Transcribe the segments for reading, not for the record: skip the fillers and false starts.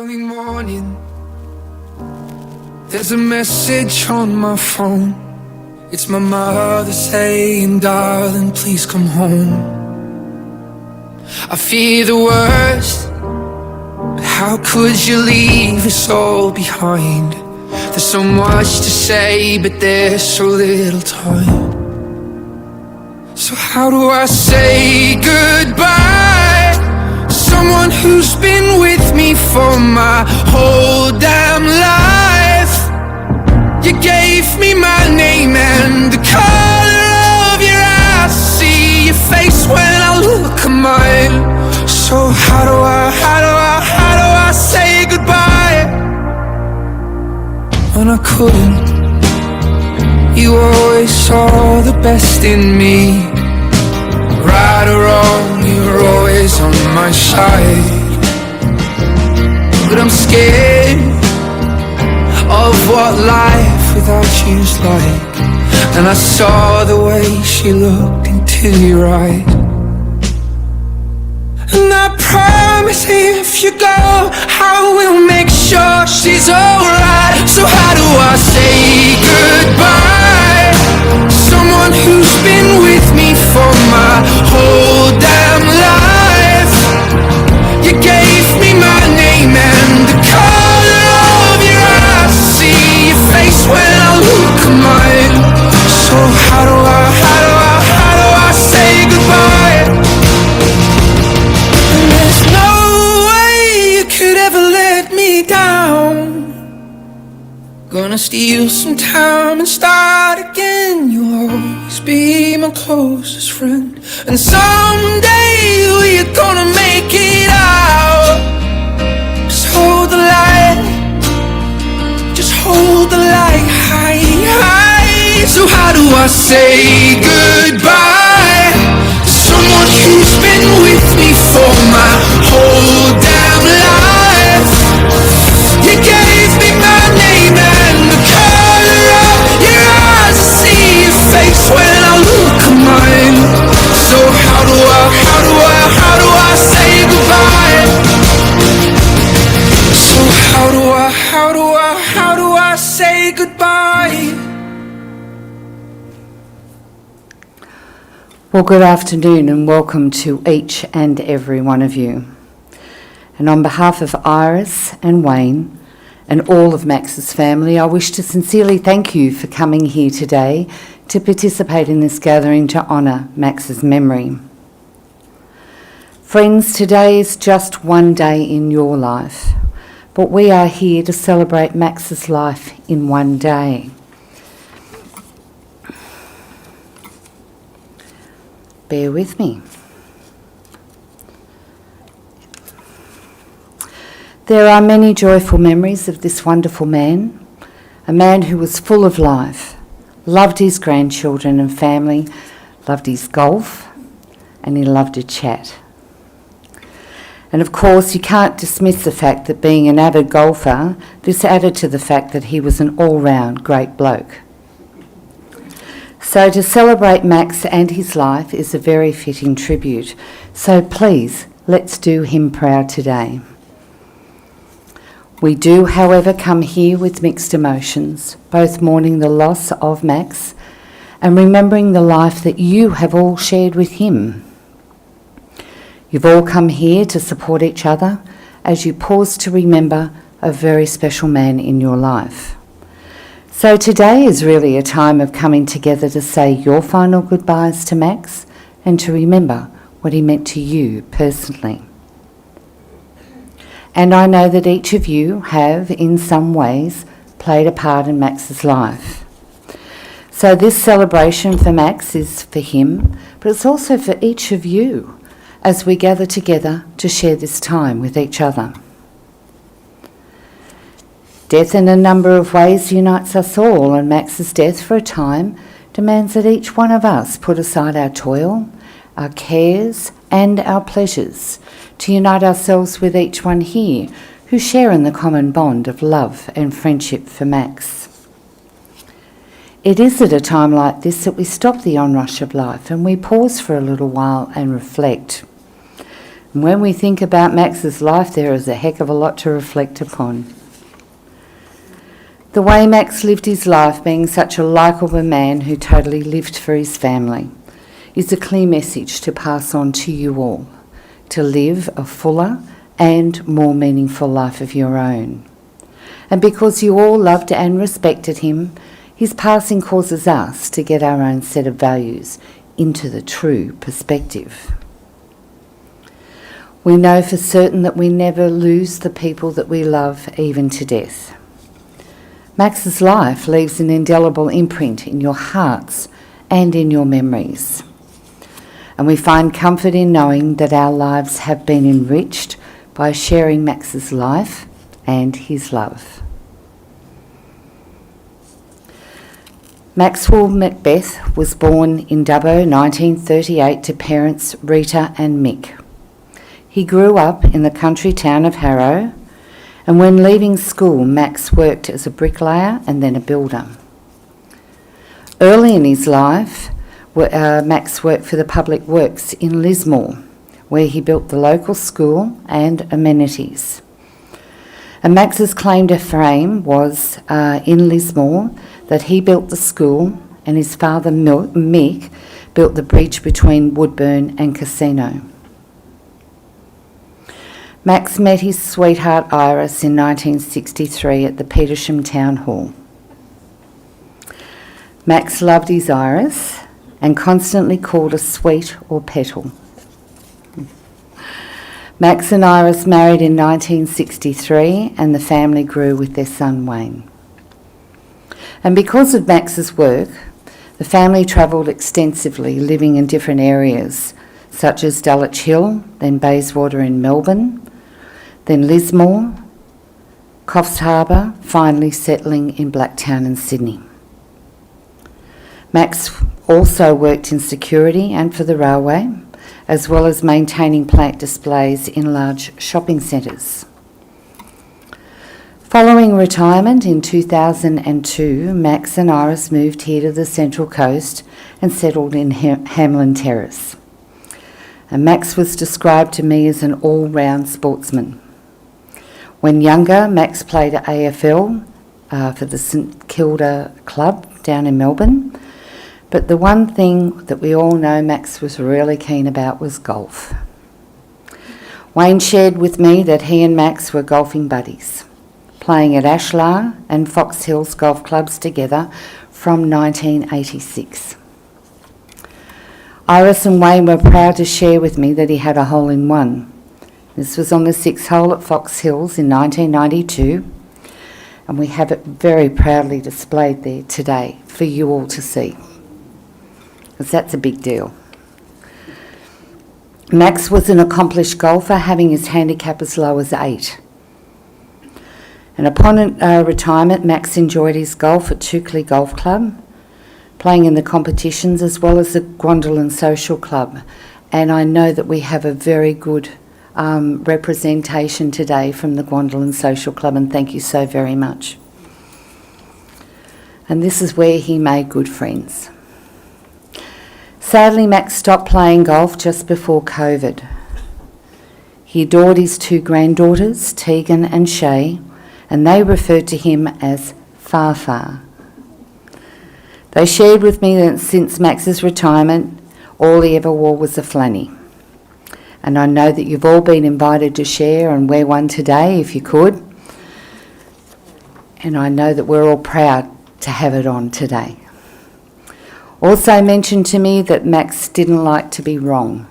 early morning, there's a message on my phone. It's my mother saying, darling, please come home. I fear the worst, but how could you leave us all behind? There's so much to say, but there's so little time. So how do I say goodbye? Someone who's been with me for my whole damn life. You gave me my name and the color of your eyes. See your face when I look at mine. So how do I say goodbye? When I couldn't, you always saw the best in me. Right or wrong, you're always on my side. But I'm scared of what life without you's like. And I saw the way she looked into your eyes. And I promise if you go, I will make sure she's alright. So how do I say goodbye? Someone who's been with me for my whole damn life. You gave me my name and the color of your eyes. See your face when I look at mine. So how do I say goodbye? And there's no way you could ever let me down. Gonna steal some time and start again. You'll always be my closest friend. And someday we're gonna make it out. Just hold the light. Just hold the light high, high. So how do I say goodbye? Someone who's been with me for my whole damn life. You gave me my name and the color of your eyes. I see your face when I look at mine. So how do I say goodbye? So how do I say goodbye? Well, good afternoon and welcome to each and every one of you. And on behalf of Iris and Wayne and all of Max's family, I wish to sincerely thank you for coming here today to participate in this gathering to honour Max's memory. Friends, today is just one day in your life, but we are here to celebrate Max's life in one day. Bear with me. There are many joyful memories of this wonderful man, a man who was full of life, loved his grandchildren and family, loved his golf, and he loved to chat. And of course, you can't dismiss the fact that being an avid golfer, this added to the fact that he was an all-round great bloke. So to celebrate Max and his life is a very fitting tribute. So please, let's do him proud today. We do, however, come here with mixed emotions, both mourning the loss of Max and remembering the life that you have all shared with him. You've all come here to support each other as you pause to remember a very special man in your life. So today is really a time of coming together to say your final goodbyes to Max and to remember what he meant to you personally. And I know that each of you have, in some ways, played a part in Max's life. So this celebration for Max is for him, but it's also for each of you as we gather together to share this time with each other. Death in a number of ways unites us all, and Max's death for a time demands that each one of us put aside our toil, our cares and our pleasures to unite ourselves with each one here who share in the common bond of love and friendship for Max. It is at a time like this that we stop the onrush of life and we pause for a little while and reflect. And when we think about Max's life, there is a heck of a lot to reflect upon. The way Max lived his life, being such a likeable man who totally lived for his family, is a clear message to pass on to you all, to live a fuller and more meaningful life of your own. And because you all loved and respected him, his passing causes us to get our own set of values into the true perspective. We know for certain that we never lose the people that we love, even to death. Max's life leaves an indelible imprint in your hearts and in your memories. And we find comfort in knowing that our lives have been enriched by sharing Max's life and his love. Maxwell McBeath was born in Dubbo 1938 to parents Rita and Mick. He grew up in the country town of Harrow, and when leaving school, Max worked as a bricklayer and then a builder. Early in his life, Max worked for the Public Works in Lismore, where he built the local school and amenities. And Max's claim to fame was in Lismore that he built the school and his father Mick built the bridge between Woodburn and Casino. Max met his sweetheart Iris in 1963 at the Petersham Town Hall. Max loved his Iris and constantly called her sweet or petal. Max and Iris married in 1963 and the family grew with their son Wayne. And because of Max's work, the family travelled extensively, living in different areas, such as Dulwich Hill, then Bayswater in Melbourne, then Lismore, Coffs Harbour, finally settling in Blacktown and Sydney. Max also worked in security and for the railway, as well as maintaining plant displays in large shopping centres. Following retirement in 2002, Max and Iris moved here to the Central Coast and settled in Hamlin Terrace. And Max was described to me as an all-round sportsman. When younger, Max played at AFL for the St Kilda Club down in Melbourne, but the one thing that we all know Max was really keen about was golf. Wayne shared with me that he and Max were golfing buddies, playing at Ashlar and Fox Hills golf clubs together from 1986. Iris and Wayne were proud to share with me that he had a hole-in-one. This was on the 6th hole at Fox Hills in 1992, and we have it very proudly displayed there today for you all to see, because that's a big deal. Max was an accomplished golfer, having his handicap as low as 8. And upon retirement, Max enjoyed his golf at Tukley Golf Club, playing in the competitions as well as the Gwendolyn Social Club. And I know that we have a very good representation today from the Gwendolyn Social Club, and thank you so very much. And this is where he made good friends. Sadly, Max stopped playing golf just before COVID. He adored his 2 granddaughters, Tegan and Shay, and they referred to him as Far. They shared with me that since Max's retirement, all he ever wore was a flanny. And I know that you've all been invited to share and wear one today if you could. And I know that we're all proud to have it on today. Also mentioned to me that Max didn't like to be wrong.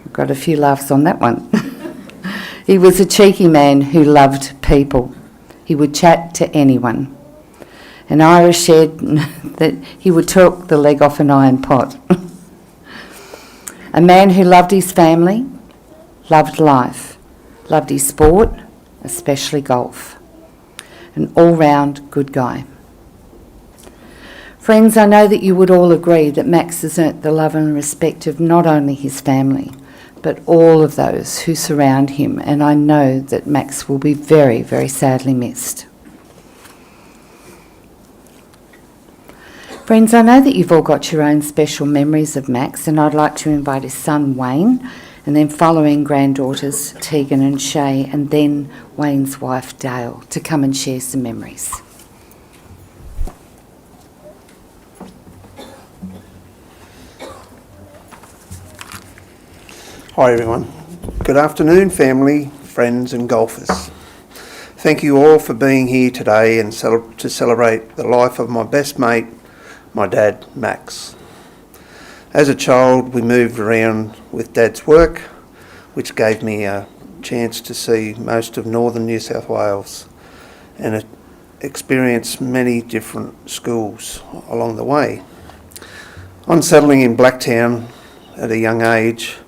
I've got a few laughs on that one. He was a cheeky man who loved people. He would chat to anyone. And Iris shared that he would talk the leg off an iron pot. A man who loved his family, loved life, loved his sport, especially golf. An all-round good guy. Friends, I know that you would all agree that Max has earned the love and respect of not only his family, but all of those who surround him, and I know that Max will be very, very sadly missed. Friends, I know that you've all got your own special memories of Max, and I'd like to invite his son Wayne and then following granddaughters Tegan and Shay, and then Wayne's wife Dale to come and share some memories. Hi everyone. Good afternoon, family, friends and golfers. Thank you all for being here today and to celebrate the life of my best mate, my dad, Max. As a child, we moved around with Dad's work, which gave me a chance to see most of northern New South Wales and experience many different schools along the way. On settling in Blacktown at a young age,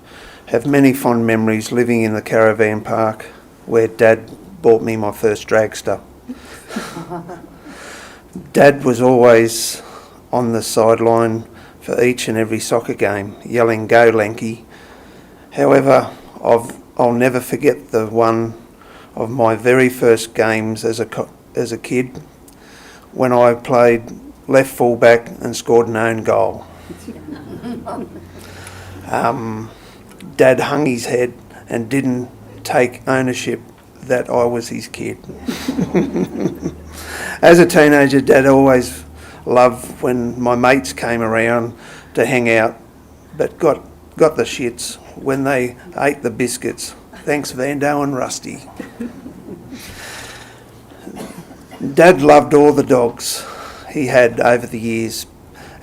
have many fond memories living in the caravan park where Dad bought me my first dragster. Dad was always on the sideline for each and every soccer game, yelling, "Go Lanky." However, I'll never forget the one of my very first games as a kid when I played left fullback and scored an own goal. Dad hung his head and didn't take ownership that I was his kid. As a teenager, Dad always loved when my mates came around to hang out, but got the shits when they ate the biscuits. Thanks, Vando and Rusty. Dad loved all the dogs he had over the years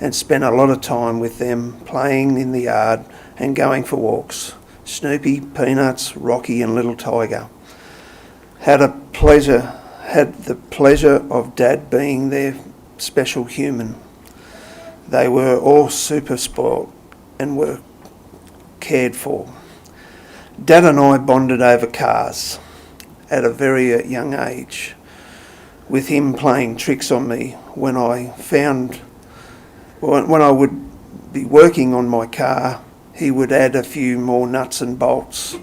and spent a lot of time with them playing in the yard and going for walks. Snoopy, Peanuts, Rocky and Little Tiger. Had the pleasure of Dad being their special human. They were all super spoiled and were cared for. Dad and I bonded over cars at a very young age, with him playing tricks on me when I would be working on my car. He would add a few more nuts and bolts,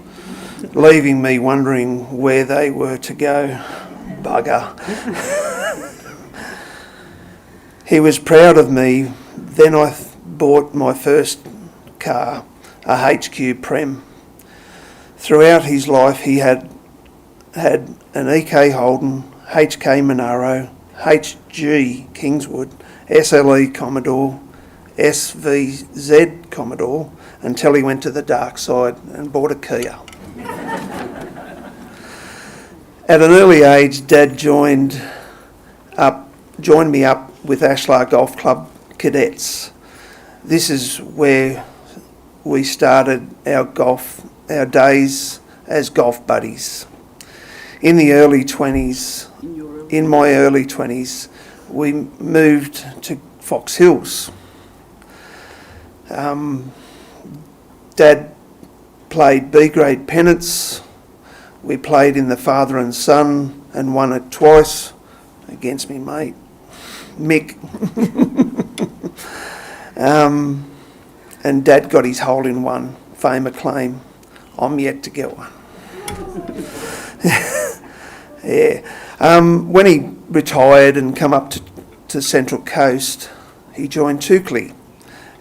leaving me wondering where they were to go. Bugger. He was proud of me. Then I bought my first car, a HQ Prem. Throughout his life he had an EK Holden, HK Monaro, HG Kingswood, SLE Commodore, SVZ Commodore, until he went to the dark side and bought a Kia. At an early age, Dad joined me up with Ashlar Golf Club cadets. This is where we started our days as golf buddies. In my early 20s, we moved to Fox Hills. Dad played B-grade pennants. We played in the father and son and won it twice against me mate, Mick. And Dad got his hole-in-one, fame acclaim. I'm yet to get one. Yeah. When he retired and come up to Central Coast, he joined Toukley,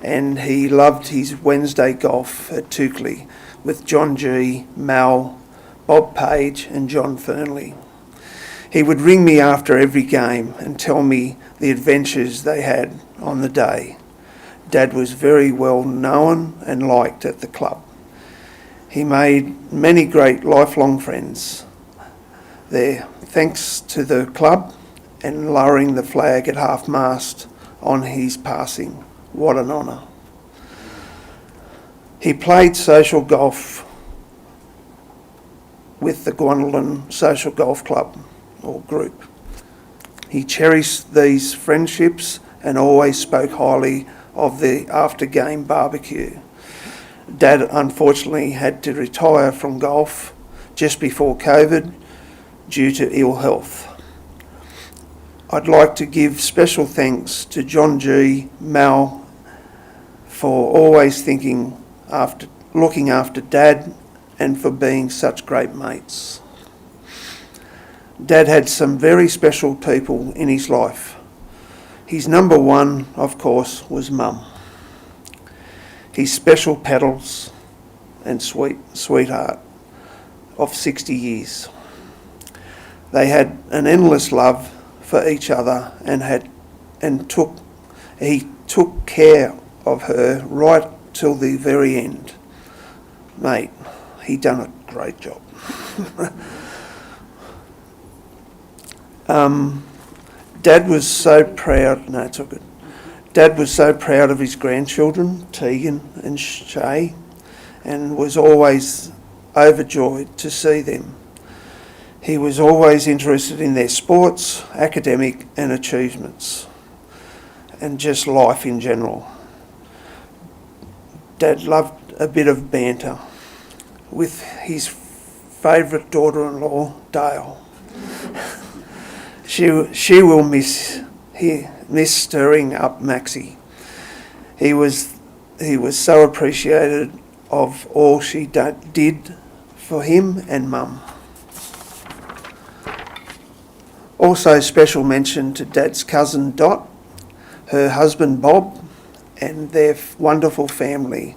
and he loved his Wednesday golf at Toukley with John G, Mal, Bob Page and John Fernley. He would ring me after every game and tell me the adventures they had on the day. Dad was very well known and liked at the club. He made many great lifelong friends there, thanks to the club and lowering the flag at half-mast on his passing. What an honour. He played social golf with the Guandolan Social Golf Club or group. He cherished these friendships and always spoke highly of the after-game barbecue. Dad unfortunately had to retire from golf just before COVID due to ill health. I'd like to give special thanks to John G, Mal, for always looking after Dad and for being such great mates. Dad had some very special people in his life. His number one, of course, was Mum. His special pedals and sweetheart of 60 years. They had an endless love for each other he took care of her right till the very end. Mate, he done a great job. Dad was so proud. No, it's all good. Dad was so proud of his grandchildren, Tegan and Shay, and was always overjoyed to see them. He was always interested in their sports, academic and achievements, and just life in general. Dad loved a bit of banter with his favourite daughter-in-law, Dale. She will miss stirring up Maxie. He was so appreciated of all she did for him and Mum. Also special mention to Dad's cousin Dot, her husband Bob, and their wonderful family,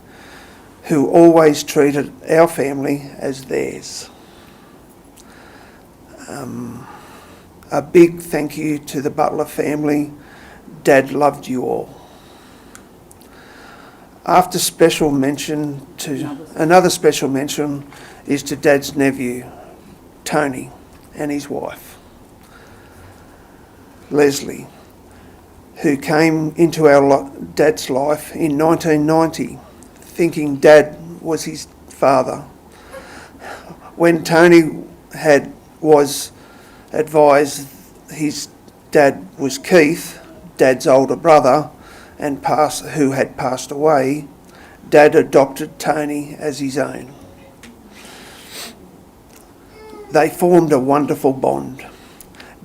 who always treated our family as theirs. A big thank you to the Butler family. Dad loved you all. Another special mention is to Dad's nephew, Tony, and his wife, Leslie, who came into our Dad's life in 1990, thinking Dad was his father. When Tony was advised his dad was Keith, Dad's older brother, who had passed away, Dad adopted Tony as his own. They formed a wonderful bond.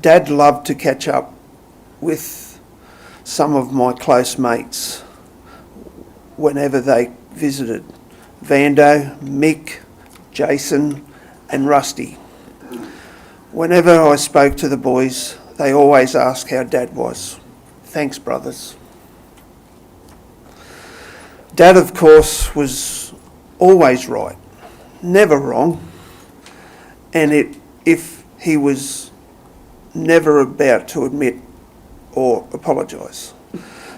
Dad loved to catch up with some of my close mates whenever they visited. Vando, Mick, Jason and Rusty. Whenever I spoke to the boys, they always asked how Dad was. Thanks, brothers. Dad, of course, was always right, never wrong, and if he was never about to admit or apologise.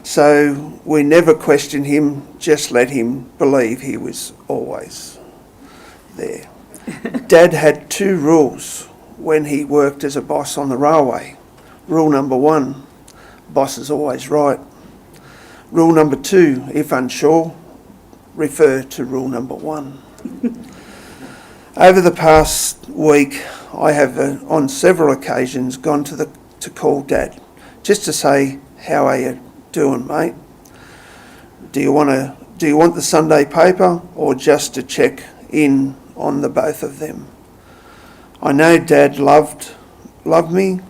So we never questioned him, just let him believe he was always there. Dad had 2 rules when he worked as a boss on the railway. Rule number 1, boss is always right. Rule number 2, if unsure, refer to rule number 1. Over the past week, I have on several occasions gone to call Dad, just to say, how are you doing, mate? Do you want the Sunday paper, or just to check in on the both of them? I know Dad loved me,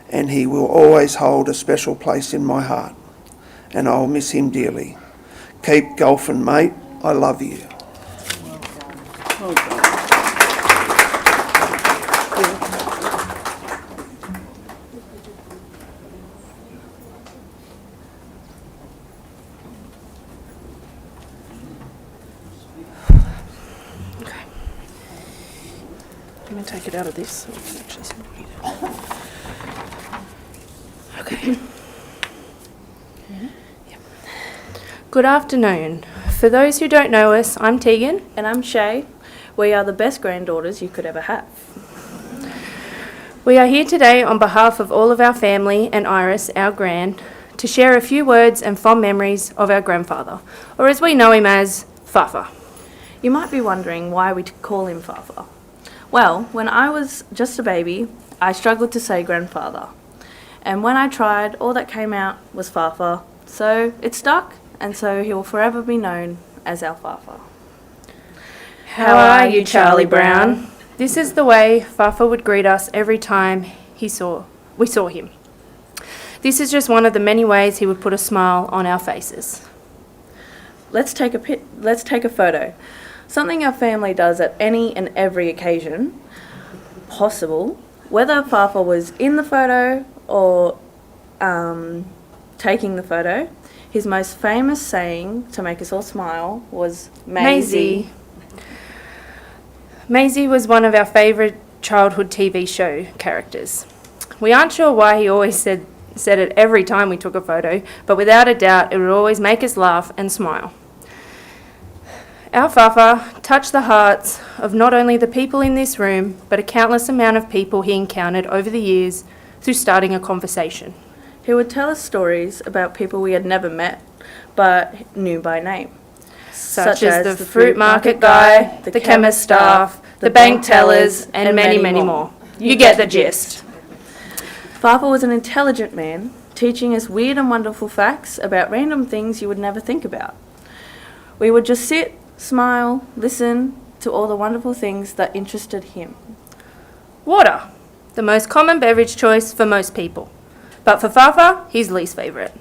and he will always hold a special place in my heart, and I'll miss him dearly. Keep golfing, mate. I love you. Well done. Okay. I'm going to take it out of this. So we can actually see what we need. Okay. Yep. Good afternoon. For those who don't know us, I'm Tegan. And I'm Shay. We are the best granddaughters you could ever have. We are here today on behalf of all of our family and Iris, our gran, to share a few words and fond memories of our grandfather, or as we know him as, Fafa. You might be wondering why we call him Fafa. Well, when I was just a baby, I struggled to say grandfather. And when I tried, all that came out was Fafa. So it stuck, and so he will forever be known as our Fafa. How are you, Charlie Brown? This is the way Fafa would greet us every time we saw him. This is just one of the many ways he would put a smile on our faces. Let's take a photo. Something our family does at any and every occasion possible, whether Fafa was in the photo or taking the photo. His most famous saying to make us all smile was Maisie. Maisie was one of our favourite childhood TV show characters. We aren't sure why he always said it every time we took a photo, but without a doubt it would always make us laugh and smile. Our Fafa touched the hearts of not only the people in this room, but a countless amount of people he encountered over the years through starting a conversation. He would tell us stories about people we had never met, but knew by name. Such as the fruit market guy, the chemist staff, the bank tellers, and many, many more. You get the gist. Fafa was an intelligent man, teaching us weird and wonderful facts about random things you would never think about. We would just sit, smile, listen to all the wonderful things that interested him. Water, the most common beverage choice for most people. But for Fafa, his least favourite.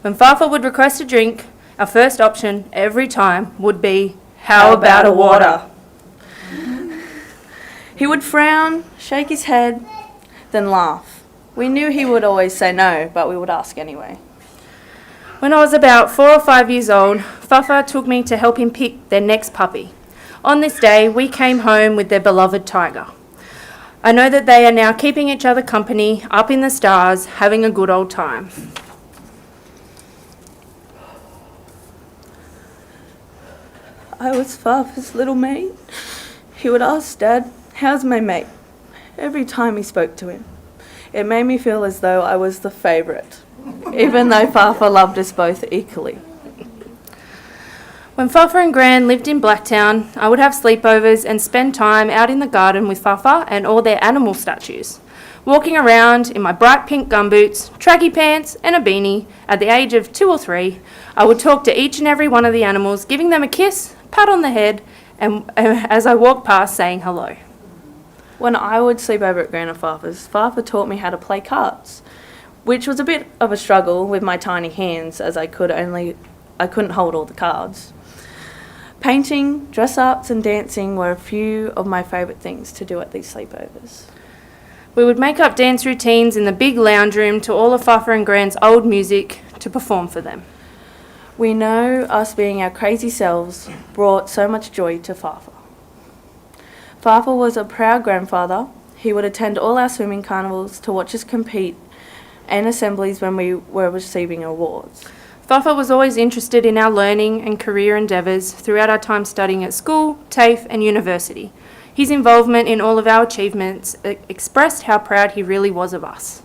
When Fafa would request a drink, our first option every time would be, how about a water? He would frown, shake his head, then laugh. We knew he would always say no, but we would ask anyway. When I was about 4 or 5 years old, Fafa took me to help him pick their next puppy. On this day, we came home with their beloved tiger. I know that they are now keeping each other company, up in the stars, having a good old time. I was Fafa's little mate. He would ask Dad, "How's my mate?" every time he spoke to him. It made me feel as though I was the favourite, even though Fafa loved us both equally. When Fafa and Gran lived in Blacktown, I would have sleepovers and spend time out in the garden with Fafa and all their animal statues. Walking around in my bright pink gumboots, tracky pants and a beanie, at the age of 2 or 3, I would talk to each and every one of the animals, giving them a kiss, pat on the head, and as I walked past saying hello. When I would sleep over at Gran and Fafa's, Fafa taught me how to play cards, which was a bit of a struggle with my tiny hands as I couldn't hold all the cards. Painting, dress-ups and dancing were a few of my favourite things to do at these sleepovers. We would make up dance routines in the big lounge room to all of Fafa and Gran's old music to perform for them. We know us being our crazy selves brought so much joy to Fafa. Fafa was a proud grandfather. He would attend all our swimming carnivals to watch us compete and assemblies when we were receiving awards. Fafa was always interested in our learning and career endeavours throughout our time studying at school, TAFE and university. His involvement in all of our achievements expressed how proud he really was of us.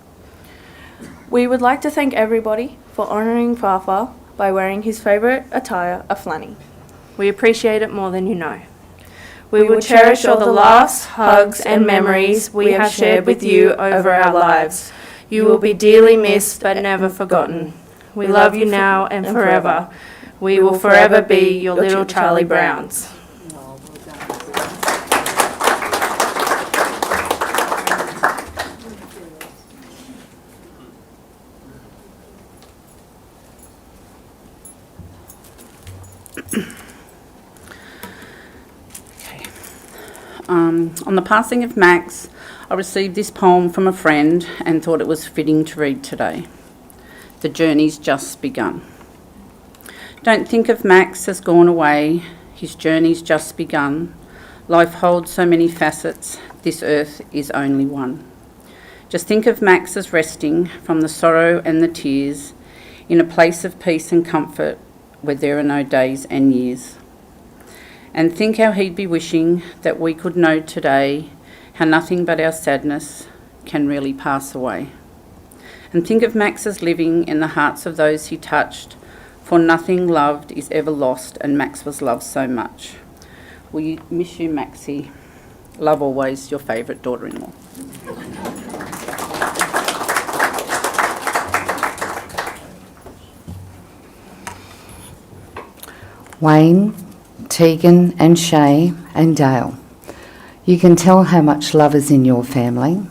We would like to thank everybody for honouring Fafa by wearing his favourite attire, a flanny. We appreciate it more than you know. We will cherish all the laughs, hugs and memories we have shared with you over our lives. You will be dearly missed but never forgotten. We love you now and forever. We will forever be your little Charlie Browns. On the passing of Max, I received this poem from a friend and thought it was fitting to read today. The journey's just begun. Don't think of Max as gone away, his journey's just begun. Life holds so many facets, this earth is only one. Just think of Max as resting from the sorrow and the tears in a place of peace and comfort where there are no days and years. And think how he'd be wishing that we could know today how nothing but our sadness can really pass away. And think of Max as living in the hearts of those he touched, for nothing loved is ever lost, and Max was loved so much. We miss you, Maxie. Love always, your favourite daughter-in-law. Wayne, Tegan and Shay and Dale, you can tell how much love is in your family,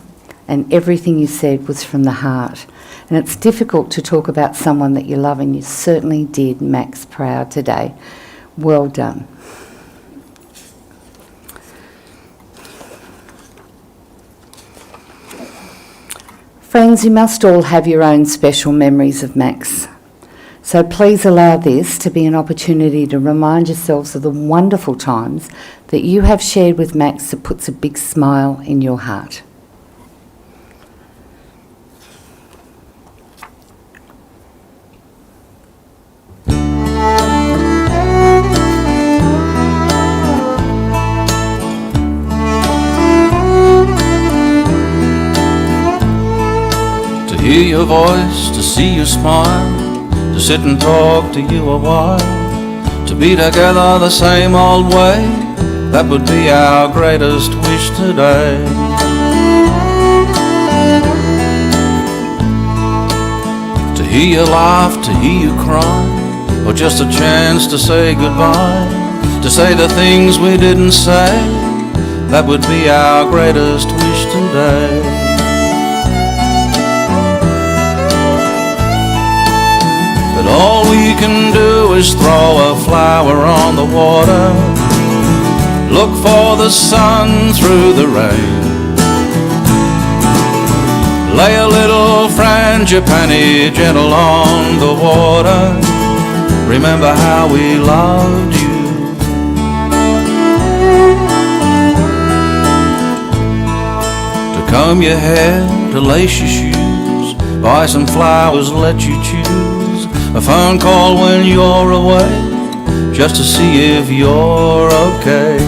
and everything you said was from the heart. And it's difficult to talk about someone that you love, and you certainly did Max proud today. Well done. Friends, you must all have your own special memories of Max. So please allow this to be an opportunity to remind yourselves of the wonderful times that you have shared with Max that puts a big smile in your heart. To hear your voice, to see you smile, to sit and talk to you a while, to be together the same old way, that would be our greatest wish today. To hear you laugh, to hear you cry, or just a chance to say goodbye, to say the things we didn't say, that would be our greatest wish today. But all we can do is throw a flower on the water, look for the sun through the rain, lay a little frangipani gentle on the water, remember how we loved you. To comb your hair, to lace your shoes, buy some flowers, let you choose, a phone call when you're away, just to see if you're okay.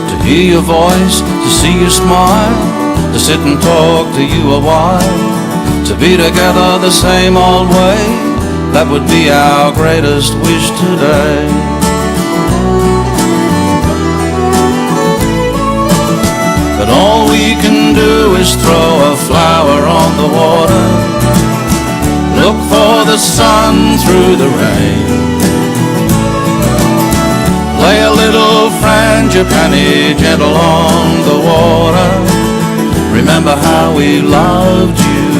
To hear your voice, to see you smile, to sit and talk to you a while, to be together the same old way, that would be our greatest wish today. But all we can do is throw a flower on the water, look for the sun through the rain, lay a little frangipani gentle on the water, remember how we loved you.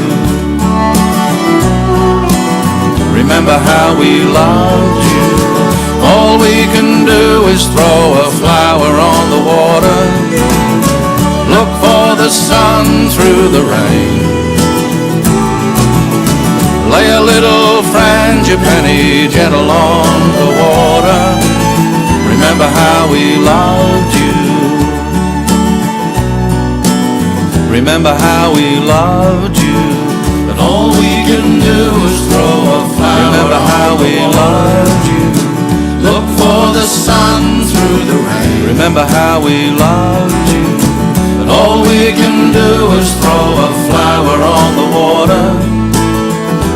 Remember how we loved you. All we can do is throw a flower on the water, look for the sun through the rain, lay a little frangipani gentle on the water, remember how we loved you. Remember how we loved you. But all we can do is throw a flower. Remember how we loved you. Look for the sun through the rain. Remember how we loved you. But all we can do is throw a flower on the water.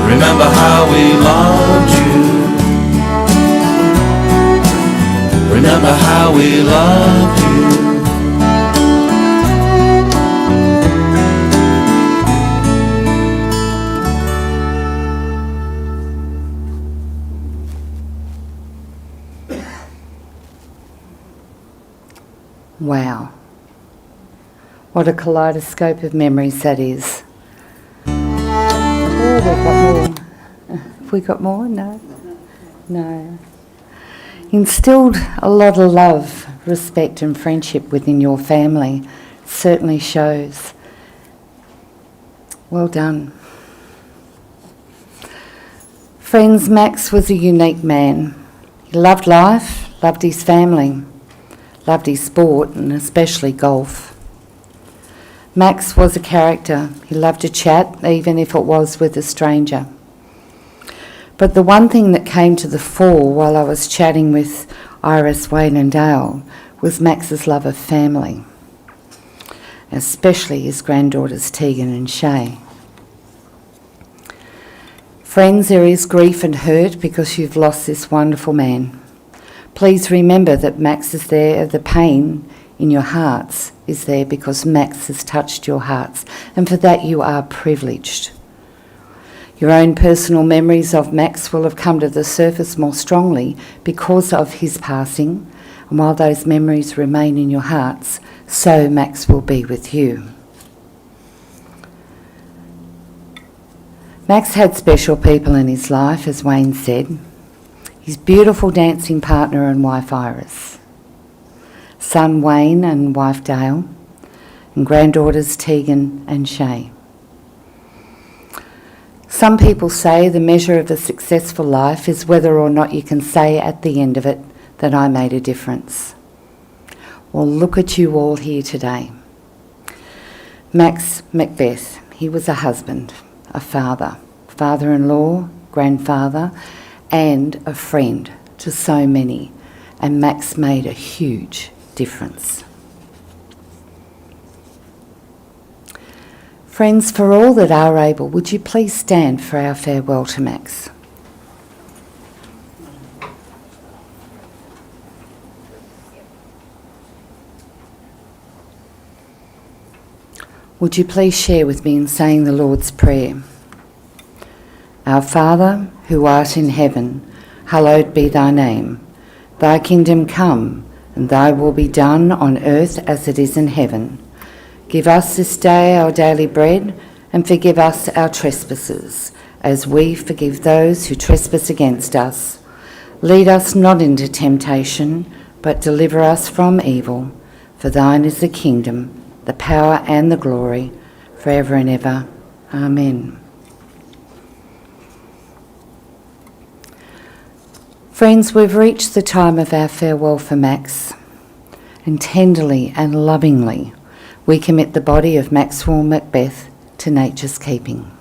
Remember how we loved you. Remember how we loved you. Wow. What a kaleidoscope of memories that is. Oh, we've got more. Have we got more? No? No. Instilled a lot of love, respect and friendship within your family. It certainly shows. Well done. Friends, Max was a unique man. He loved life, loved his family, loved his sport and especially golf. Max was a character. He loved to chat, even if it was with a stranger. But the one thing that came to the fore while I was chatting with Iris, Wayne and Dale was Max's love of family, especially his granddaughters Tegan and Shay. Friends, there is grief and hurt because you've lost this wonderful man. Please remember that Max is there, the pain in your hearts is there because Max has touched your hearts, and for that you are privileged. Your own personal memories of Max will have come to the surface more strongly because of his passing, and while those memories remain in your hearts, so Max will be with you. Max had special people in his life, as Wayne said. His beautiful dancing partner and wife Iris, son Wayne and wife Dale, and granddaughters Tegan and Shay. Some people say the measure of a successful life is whether or not you can say at the end of it that I made a difference. Well, look at you all here today. Max McBeath, he was a husband, a father, father-in-law, grandfather, and a friend to so many, and Max made a huge difference. Friends, for all that are able, would you please stand for our farewell to Max? Would you please share with me in saying the Lord's Prayer? Our Father, who art in heaven, hallowed be thy name. Thy kingdom come, and thy will be done on earth as it is in heaven. Give us this day our daily bread, and forgive us our trespasses, as we forgive those who trespass against us. Lead us not into temptation, but deliver us from evil. For thine is the kingdom, the power and the glory, forever and ever. Amen. Friends, we've reached the time of our farewell for Max, and tenderly and lovingly we commit the body of Maxwell McBeath to nature's keeping.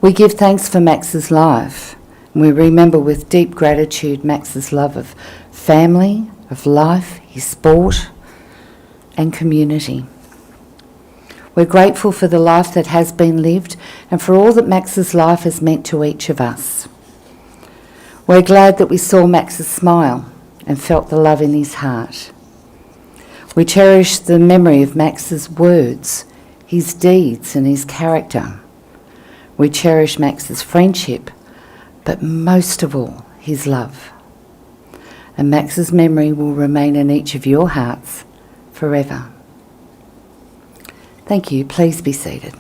We give thanks for Max's life, and we remember with deep gratitude Max's love of family, of life, his sport, and community. We're grateful for the life that has been lived and for all that Max's life has meant to each of us. We're glad that we saw Max's smile and felt the love in his heart. We cherish the memory of Max's words, his deeds and his character. We cherish Max's friendship, but most of all, his love. And Max's memory will remain in each of your hearts forever. Thank you. Please be seated.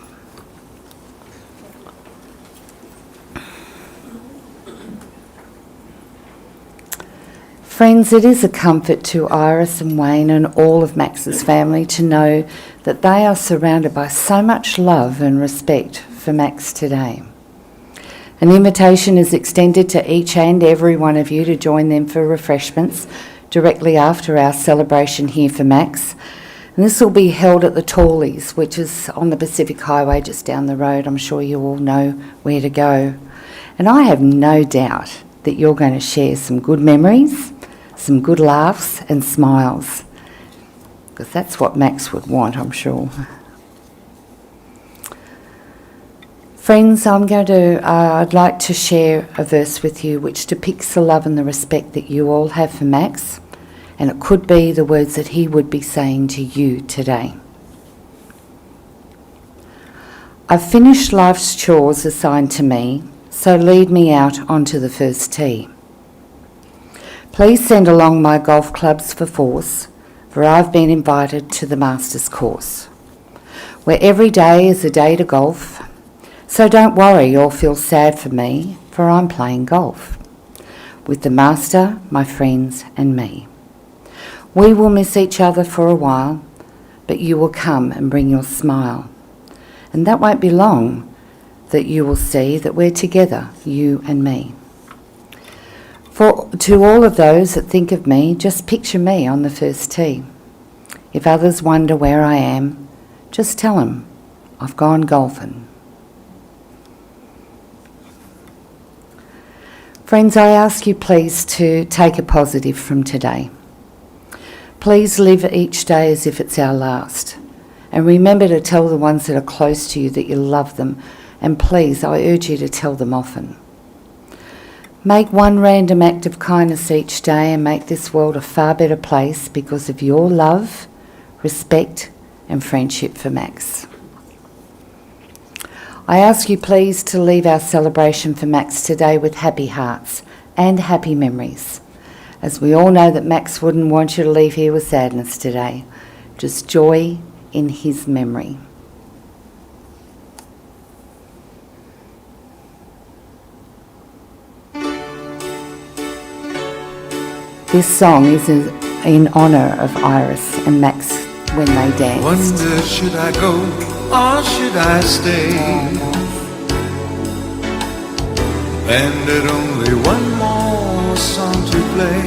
Friends, it is a comfort to Iris and Wayne and all of Max's family to know that they are surrounded by so much love and respect for Max today. An invitation is extended to each and every one of you to join them for refreshments directly after our celebration here for Max. And this will be held at the Tallies, which is on the Pacific Highway just down the road. I'm sure you all know where to go. And I have no doubt that you're going to share some good memories, some good laughs and smiles, because that's what Max would want, I'm sure. Friends, I'd like to share a verse with you which depicts the love and the respect that you all have for Max, and it could be the words that he would be saying to you today. I've finished life's chores assigned to me, so lead me out onto the first tee. Please send along my golf clubs for force, for I've been invited to the Masters course, where every day is a day to golf. So don't worry or feel sad for me, for I'm playing golf with the Master, my friends and me. We will miss each other for a while, but you will come and bring your smile. And that won't be long that you will see that we're together, you and me. To all of those that think of me, just picture me on the first tee. If others wonder where I am, just tell them I've gone golfing. Friends, I ask you please to take a positive from today. Please live each day as if it's our last. And remember to tell the ones that are close to you that you love them. And please, I urge you to tell them often. Make one random act of kindness each day and make this world a far better place because of your love, respect and friendship for Max. I ask you please to leave our celebration for Max today with happy hearts and happy memories, as we all know that Max wouldn't want you to leave here with sadness today, just joy in his memory. This song is in honour of Iris and Max when they dance. Wonder should I go or should I stay? Banded only one more song to play,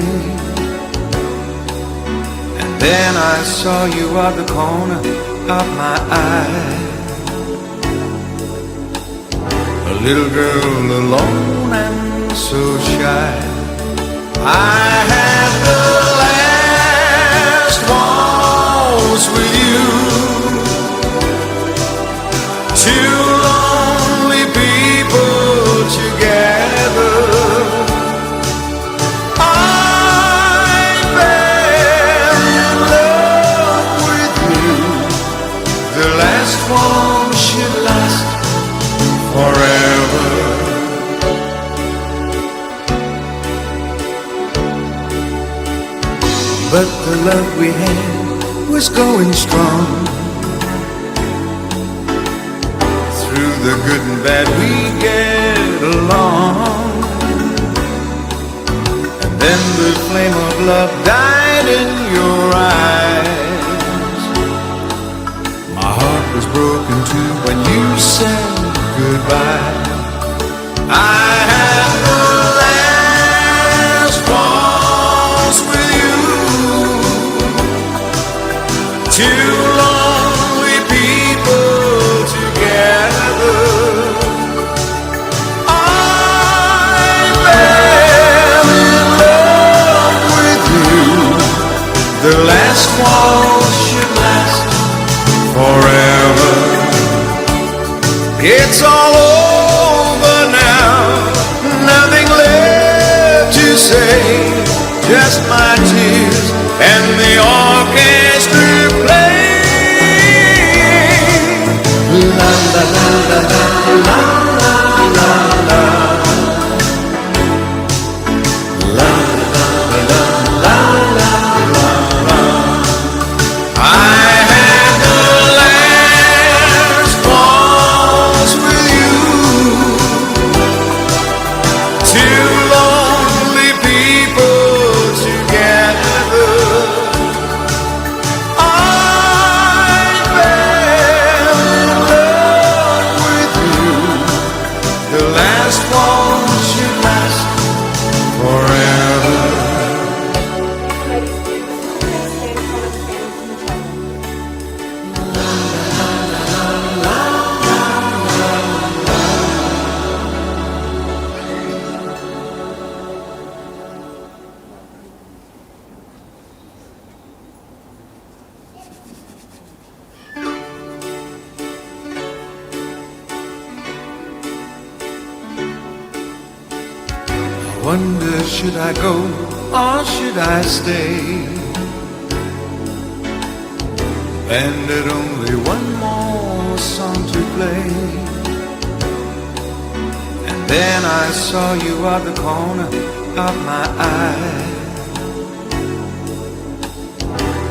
and then I saw you at the corner of my eye. A little girl alone and so shy. I had the last waltz with you. Two lonely people together. I fell in love with you. The last one should last forever. But the love we had was going strong. Through the good and bad we get along. And then the flame of love died in your eyes. My heart was broken too when you said goodbye. I had the last waltz with you. Two lonely people together. I fell in love with you. The last waltz should last forever. It's all over now, nothing left to say, just my tears and the orchestra playing. La la la la la la la la. La la la la la la la. I had the last waltz with you. Two lonely people together. I fell in love with you. The last one should last forever. I wonder, should I go or should I stay? Banded only one more song to play, and then I saw you at the corner of my eye.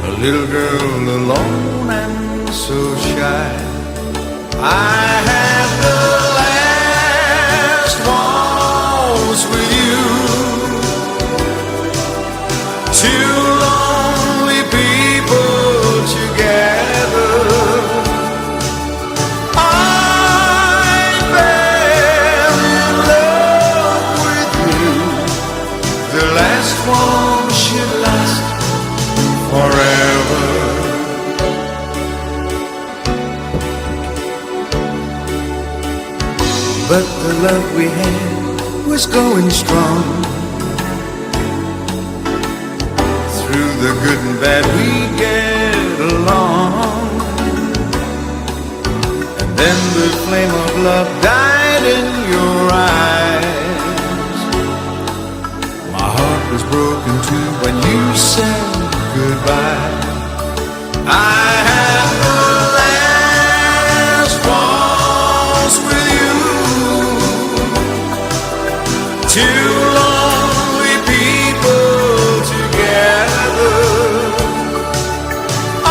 A little girl alone and so shy. I had the last waltz with you. Two lonely people together. I fell in love with you. The last one should last forever. But the love we had was going strong. Through the good and bad we get along. And then the flame of love died in your eyes. My heart was broken too when you said goodbye. I had the last waltz with you. Two lonely people together. I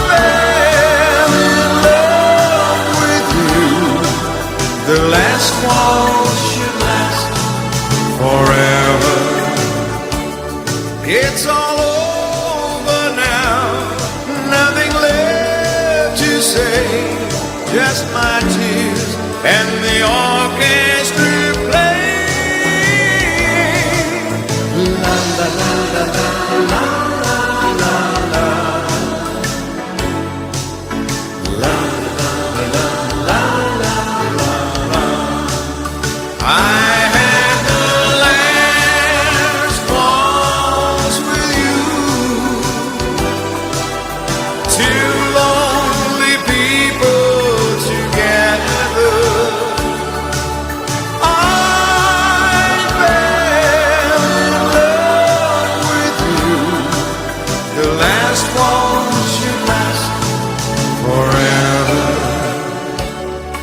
fell in love with you. The last waltz should last forever. It's all over now, nothing left to say, just my tears and the orchestra la la la la.